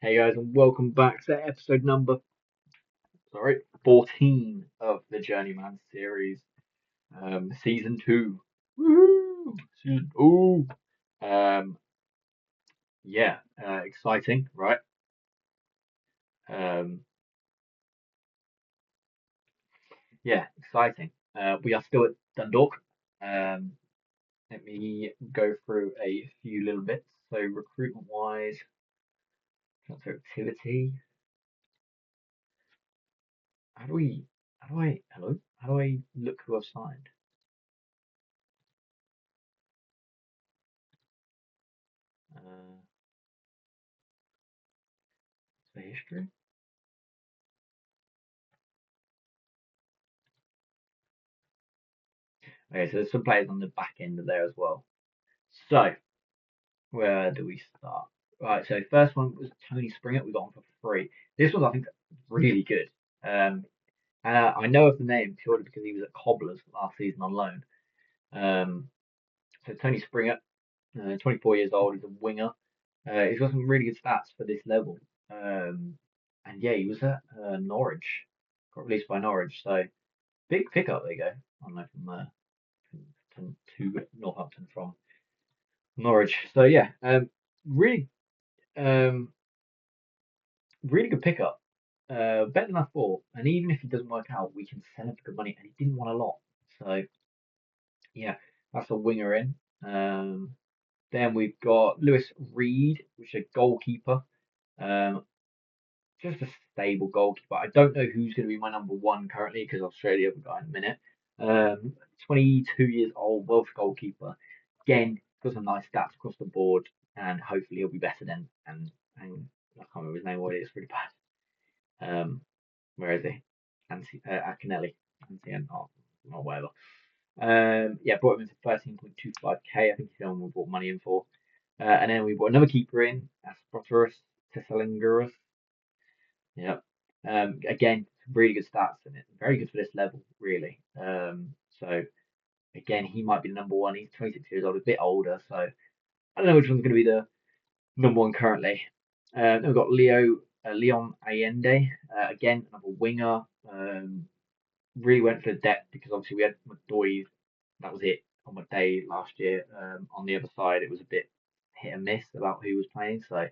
Hey guys, and welcome back to episode number 14 of the Journeyman series, season 2. Woohoo! Season 2. Um, exciting, right? Um, Exciting. We are still at Dundalk. Um, Let me go through a few little bits. So recruitment wise, transfer activity. How do we? Hello? How do I look who I've signed? Uh, the history. Okay, so there's some players on the back end of there as well. So, where do we start? Right, so first one was Tony Springer. We got on for free. This was, I think, really good. Um, I know of the name purely because he was at Cobblers last season on loan. Um, so Tony Springer, 24 years old, he's a winger. He's got some really good stats for this level. And yeah, he was at Norwich, got released by Norwich. So big pickup there you go. I don't know to Northampton from Norwich. So yeah, really, um, really good pickup. Better than I thought. And even if he doesn't work out, we can sell him for good money. And he didn't want a lot. So yeah, that's a winger in. Um, then we've got Lewis Reed, which is a goalkeeper. Um, just a stable goalkeeper. I don't know who's going to be my number one currently because I'll show the other guy in a minute. 22 years old, Welsh goalkeeper. Again, got some nice stats across the board, and hopefully he'll be better than. And I can't remember his name. What it is, really bad. Where is he? Akinelli. Or whatever. Yeah, brought him in for 13.25k. I think he's the one we brought money in for. And then we brought another keeper in, Asproterus Tesselingerus. Yeah. Again, really good stats and very good for this level, really. So again, he might be the number one. He's 26 years old, a bit older, so I don't know which one's going to be the number one currently. Then we've got Leon Allende, again, another winger. Really went for the depth because obviously we had McDoy, that was it on my day last year. On the other side, it was a bit hit and miss about who was playing, so I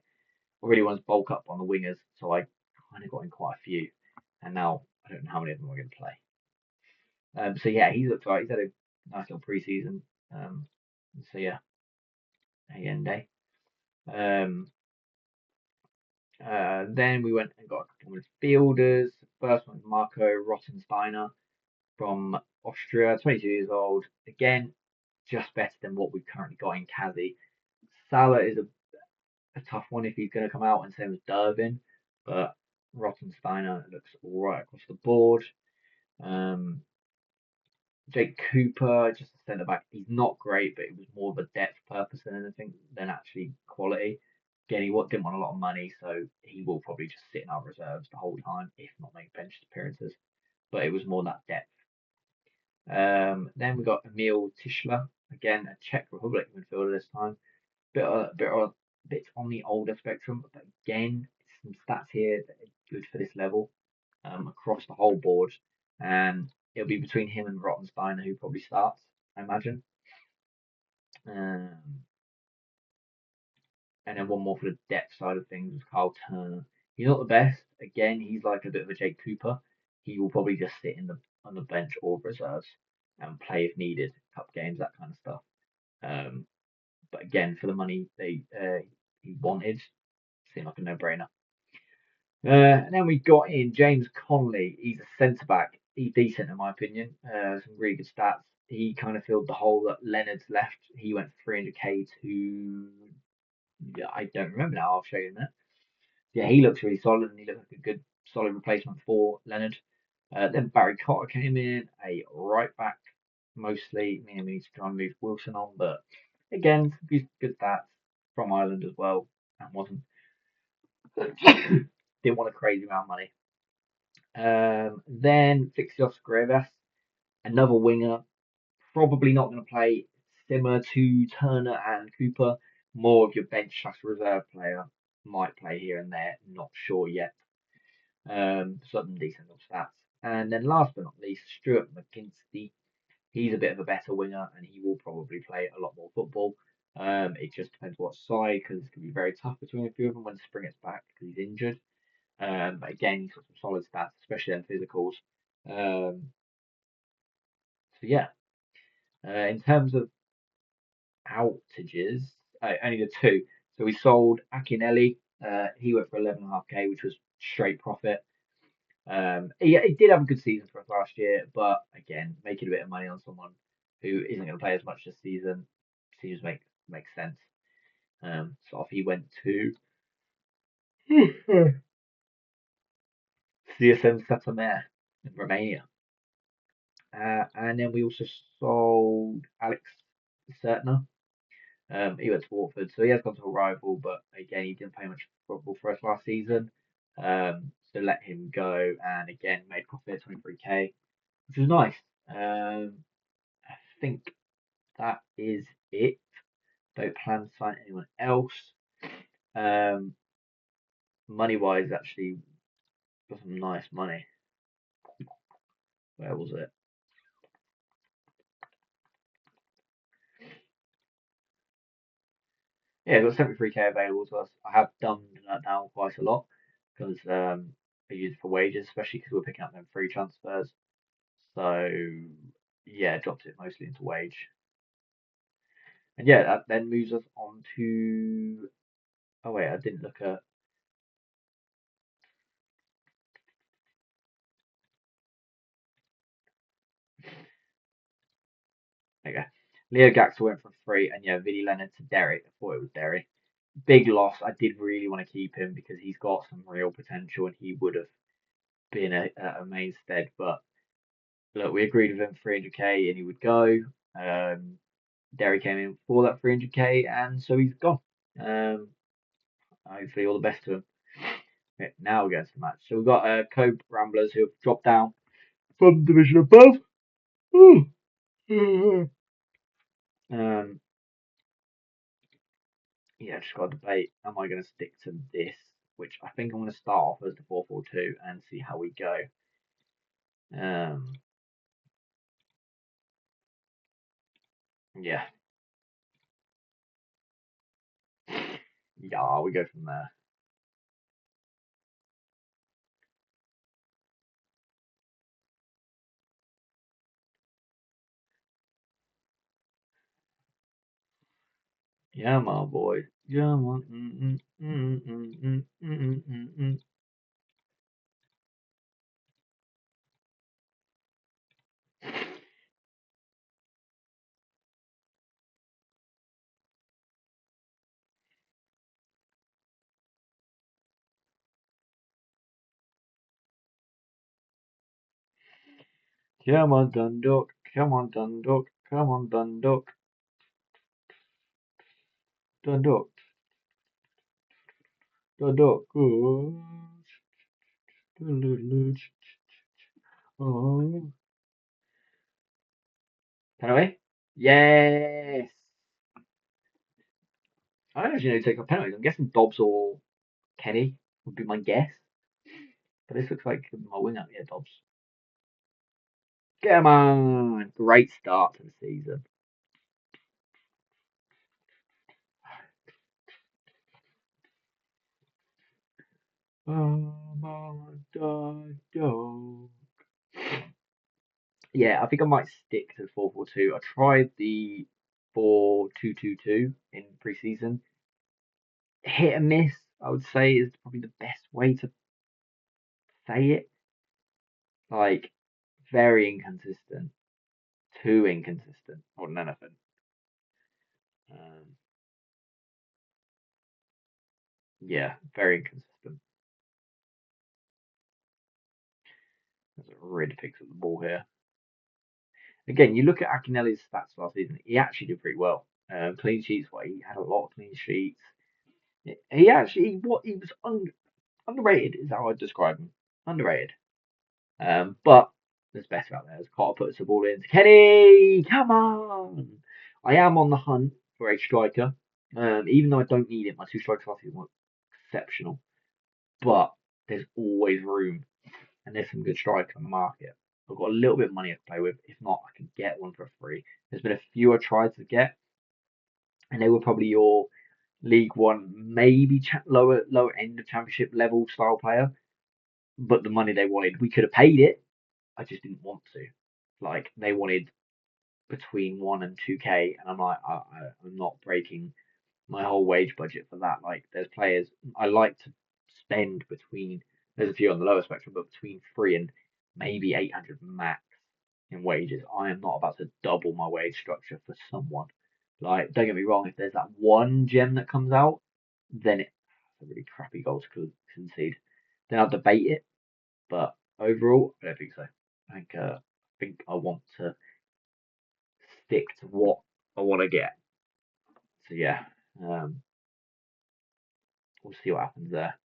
really wanted to bulk up on the wingers, so I kind of got in quite a few, and now I don't know how many of them are going to play. So yeah, he's looked right. He's had a nice little preseason. Um, so yeah, Allende. Um, then we went and got a couple of midfielders. First one was Marco Rottensteiner from Austria, 22 years old. Again, just better than what we've currently got in Kazi. Salah is a tough one if he's going to come out, and same as Durbin, but Rottensteiner looks all right across the board. Um, Jake Cooper, just a centre back, he's not great, but it was more of a depth purpose than anything than actually quality. Again, didn't want a lot of money, so he will probably just sit in our reserves the whole time, if not make bench appearances. But it was more that depth. Then we got Emil Tischler, again a Czech Republic midfielder this time. Bit on the older spectrum, but again, some stats here that are good for this level across the whole board. And it'll be between him and Rottensteiner who probably starts, I imagine. Um, and then one more for the depth side of things is Carl Turner. He's not the best. Again, he's like a bit of a Jake Cooper. He will probably just sit in the on the bench or reserves and play if needed, cup games, that kind of stuff. Um, but again, for the money he wanted, seemed like a no-brainer. And then we got in James Conley. He's a centre back. He's decent in my opinion. Some really good stats. He kind of filled the hole that Leonard's left. He went 300k to, yeah, I don't remember now. I'll show you in a minute. Yeah, he looks really solid and he looks like a good solid replacement for Leonard. Then Barry Cotter came in, a right back mostly. Me and me to try and move Wilson on, but again, good stats from Ireland as well, and wasn't didn't want a crazy amount of money. Then Fixios Grevas, another winger, probably not going to play, similar to Turner and Cooper, more of your bench slash reserve player. might play here and there, not sure yet. Some decent little stats. And then last but not least, Stuart McGinty. He's a bit of a better winger, and he will probably play a lot more football. It just depends what side, because it's going to be very tough between a few of them when Spring gets back because he's injured. But again, he's got some solid stats, especially in physicals. So yeah, in terms of outages, only the two. So we sold Akinelli. He went for 11.5k, which was straight profit. He did have a good season for us last year, but again, making a bit of money on someone who isn't going to play as much this season seems make sense. So off he went to CSM Satamer in Romania. And then we also sold Alex Sertner. He went to Watford, so he has gone to a rival, but again, he didn't play much football for us last season. So let him go, and again, made profit 23k, which was nice. I think that is it. Don't plan to sign anyone else. Money wise, actually, got some nice money. Where was it? Yeah, got 73k available to us. I have dumbed that down quite a lot because I use it for wages, especially because we're picking up them free transfers. So yeah, dropped it mostly into wage. And yeah, that then moves us on to. Oh wait, I didn't look at. Okay, Leo Gaxel went for free, and yeah, Vinny Leonard to Derry. I thought it was Derry. Big loss. I did really want to keep him because he's got some real potential, and he would have been a mainstay. But look, we agreed with him 300k, and he would go. Derry came in for that 300k, and so he's gone. Um, Hopefully, all the best to him. Okay, now we're going to the match. So we've got Cope Ramblers who have dropped down from the division above. Um, yeah, just got to debate. Am I going to stick to this? Which I think I'm going to start off as the 4-4-2 and see how we go. Yeah, yeah, we go from there. Yeah, my boy. Yeah, man. Come on, Dundalk. Come on, Dundalk. Come on, Dundalk. Dundalk. Dundalk. Oh. Penalty? Yes. I don't actually know who takes off penalties. I'm guessing Dobbs or Kenny would be my guess. But this looks like my winger. Yeah, Dobbs. Come on. Great start to the season. Yeah, I think I might stick to the 4-4-2. I tried the 4-2-2-2 in pre-season. Hit and miss, I would say, is probably the best way to say it. Like, very inconsistent, too inconsistent, more than anything. Um, yeah, very inconsistent. Really picks up the ball here. Again, you look at Akinelli's stats last season, he actually did pretty well. Clean sheets, well, he had a lot of clean sheets. He actually, what he was underrated is how I describe him. Underrated. But there's better out there. As Carter puts the ball in. Kenny, come on! I am on the hunt for a striker. Even though I don't need it, my two strikers last season were exceptional. But there's always room, and there's some good strikers on the market. I've got a little bit of money to play with. If not, I can get one for free. There's been a few I tried to get, and they were probably your League One, maybe lower end of Championship level style player. But the money they wanted, we could have paid it. I just didn't want to. Like they wanted between 1 and 2K, and I'm like, I'm not breaking my whole wage budget for that. Like, there's players I like to spend between. There's a few on the lower spectrum, but between 3 and maybe 800 max in wages. I am not about to double my wage structure for someone. Like, don't get me wrong, if there's that one gem that comes out, then it's a really crappy goal to concede. Then I'll debate it, but overall, I don't think so. I think I want to stick to what I want to get. So yeah, um, we'll see what happens there.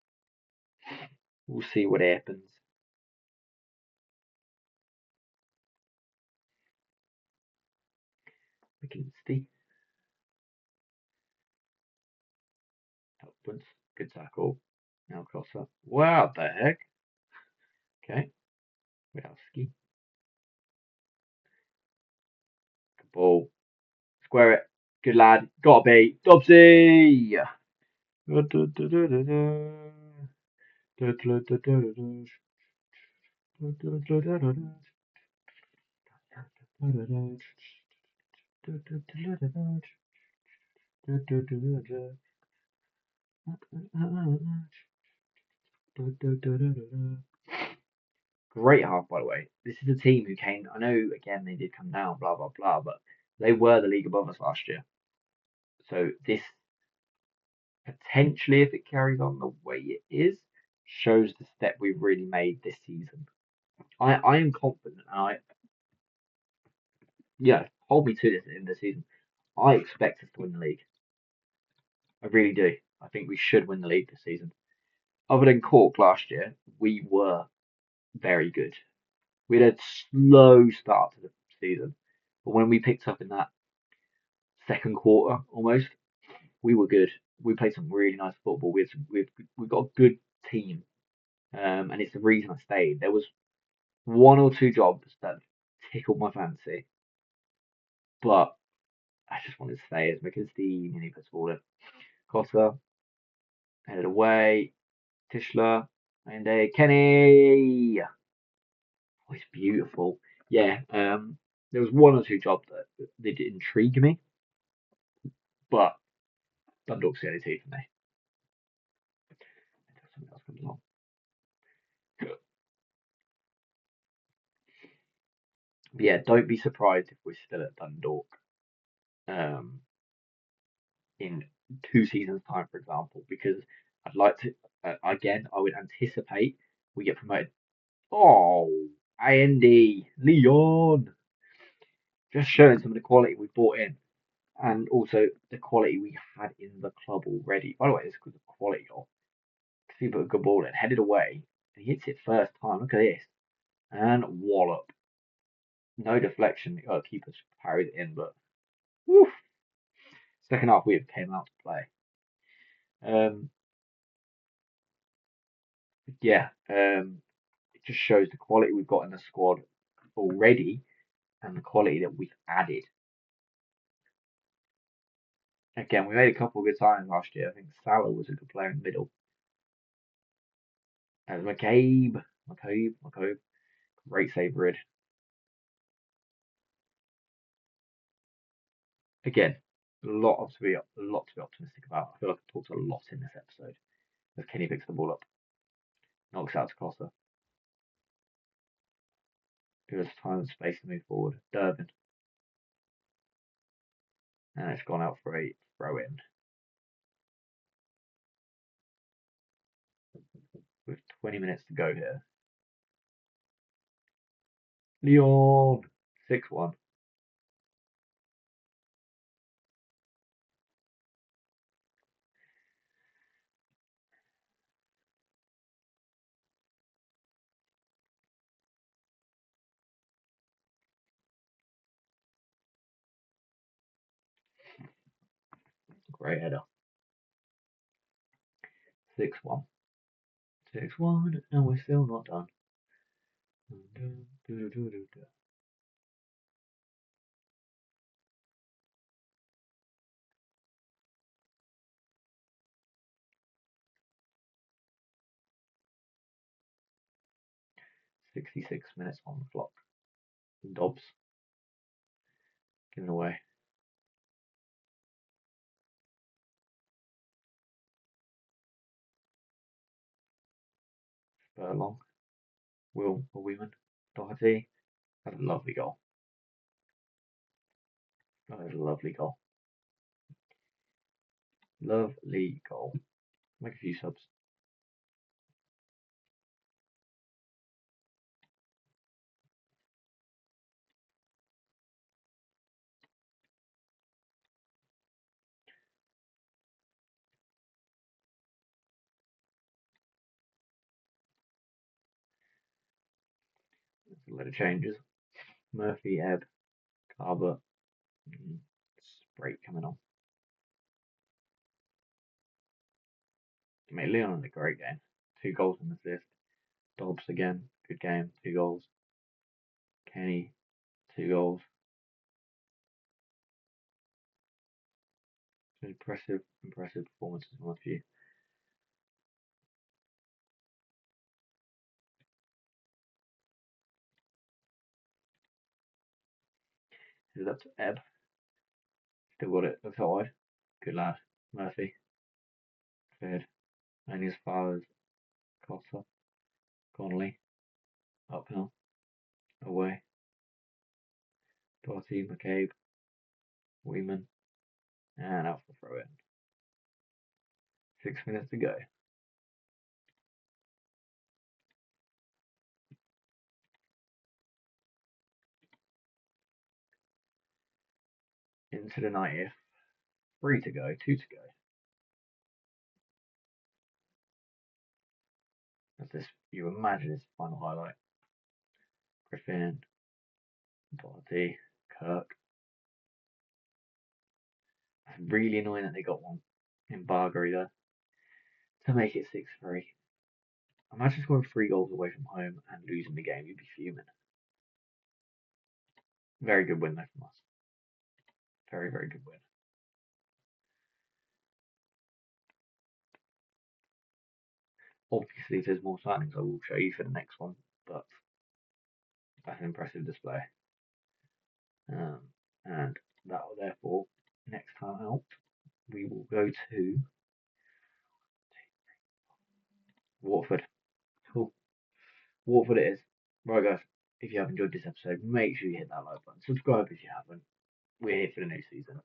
We'll see what happens. McKinsey upwards, good tackle. Now crosser. Wow, the heck? Okay, Widowski. Good ball. Square it. Good lad. Gotta be. Dobbsy! Great half, by the way. This is a team who came. I know, again, they did come down, blah, blah, blah, but they were the league above us last year. So this potentially, if it carries on the way it is, shows the step we've really made this season. I am confident. Yeah, hold me to this in the season. I expect us to win the league. I really do. I think we should win the league this season. Other than Cork last year, we were very good. We had a slow start to the season, but when we picked up in that second quarter almost, we were good. We played some really nice football. We've got a good team, and it's the reason I stayed. There was one or two jobs that tickled my fancy, but I just wanted to stay as McKinsey nearly puts the ball in. Costa headed away. Tischler and Kenny. Oh, it's beautiful. Yeah, there was one or two jobs that did intrigue me, but Dundalk's the only team for me. Until something else comes along. But yeah, don't be surprised if we're still at Dundalk um, in 2 seasons' time, for example, because I'd like to, again, I would anticipate we get promoted. Oh, Andy, Leon, just showing some of the quality we brought in and also the quality we had in the club already. By the way, this is the quality of. He put a good ball in, headed away, and he hits it first time. Look at this. And wallop. No deflection. Oh, keeper parried it in, but woof. Second half, we came out to play. Um, yeah, it just shows the quality we've got in the squad already and the quality that we've added. Again, we made a couple of good signings last year. I think Salah was a good player in the middle. As McCabe. Great save, Rid. Again, a lot to be optimistic about. I feel like I've talked a lot in this episode. As Kenny picks the ball up, knocks out to Costa. Gives us time and space to move forward. Durbin. And it's gone out for a throw in. With 20 minutes to go here. Leon 6-1. Great header. 6-1. 6-1, and we're still not done. 66 minutes on the clock. Dobbs giving away. Furlong. Will Weeman. Doherty. That's a lovely goal. That is a lovely goal. Lovely goal. Make a few subs. There's a lot of changes. Murphy, Ebb, Carver, Sprate coming on. Mate, Leon had a great game. 2 goals and assist. Dobbs again, good game, 2 goals. Kenny, 2 goals. Impressive performances from a few. Here's up to Ebb. Still got it, looks wide. Good lad. Murphy. Cleared. Only as far as Cotter. Connolly. Uphill. Away. Doherty, McCabe. Weeman. And out for throw in. 6 minutes to go. Into the 90th. 3 to go, 2 to go. As this, you imagine, is the final highlight. Griffin, Doherty, Kirk. It's really annoying that they got one in Bargery there to make it 6-3. Imagine scoring 3 goals away from home and losing the game, you'd be fuming. Very good win though from us. Very, very good win. Obviously, if there's more signings, I will show you for the next one, but that's an impressive display. And that will therefore, next time out, we will go to Watford. Cool. Watford it is. Right, guys, if you have enjoyed this episode, make sure you hit that like button. Subscribe if you haven't. We're here for the new season.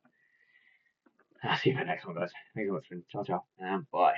I'll see you for the next one, guys. Thanks so much. Ciao, ciao, and bye.